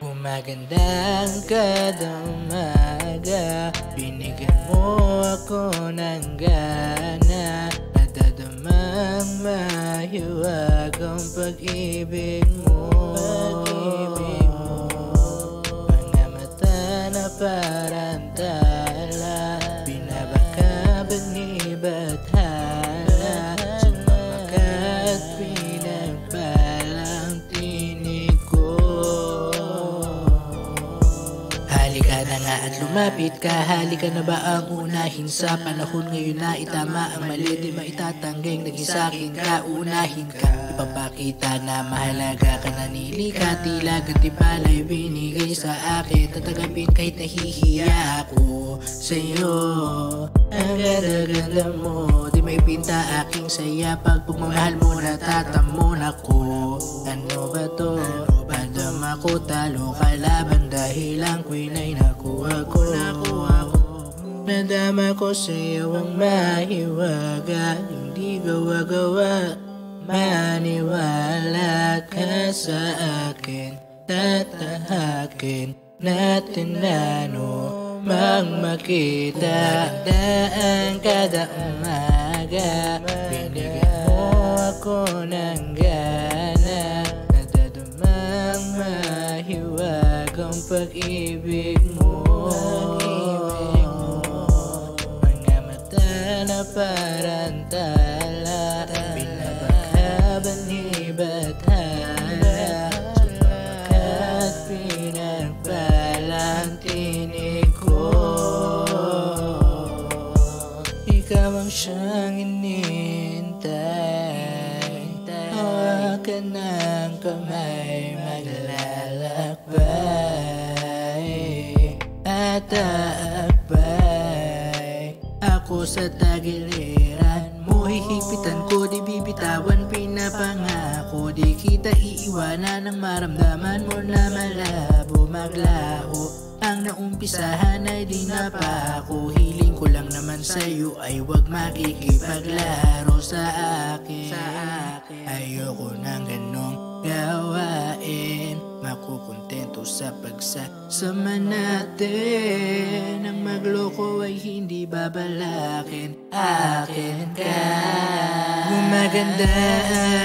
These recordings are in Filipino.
Gumagandang kada umaga, binigyan mo ako ng gana. Nadadamang mahiwag ang pag-ibig mo. Mga mata na parang tala, binabakabag ni bathala. Sumama at pinagpalang tinig ko. Halika na nga at lumapit ka, halika na ba ang unahin sa panahon ngayon na itama ang mali, di maitatangging naging sa'kin ka, uunahin ka. Ipapakita na mahalaga ka, nanili ka, tila gantimpala'y binigay sa akin. Tatagapin kahit nahihiya ako sa'yo. Ang ganda-ganda mo, di may pinta aking saya. Pag pagmamahal mo natatamon ako. Ano ba to? Madama ko talo kalaban dahil ang queen ay nakuha ko. Nadama ko sa'yo ang mahiwaga, hindi gawa-gawa. Maniwala ka sa akin, tatahakin natin ano mang makita. Daan kada umaga, binigyan mo ako ng gana. Nadadamang mahiwag ang pag-ibig mo. Mga mata na parang tala, binabakabag ni bathala. Sumakat pinagpalang tinig ko. Ikaw ang siyang inintay, hawakan ng kamay, maglalakbay at aakbay. Ako sa tagiliran mo, hihigpitan ko, di bibitawan, pinapangako. Di kita iiwanan ng maramdaman mo na malabo maglaho. Ang naumpisahan ay di na pa ako. Hiling ko lang naman sa'yo ay wag makikipaglaro sa akin. Ayoko nang ganong gawain, makukontento sa pagsasama natin. Ang magloko ay hindi babalakin, akin ka. Gumaganda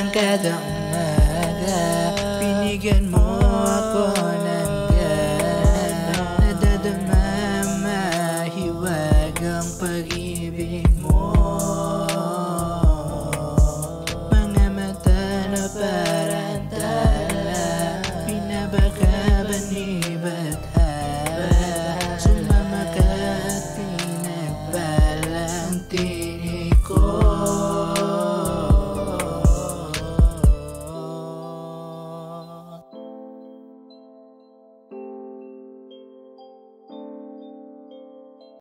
ang kada umaga, binigyan mo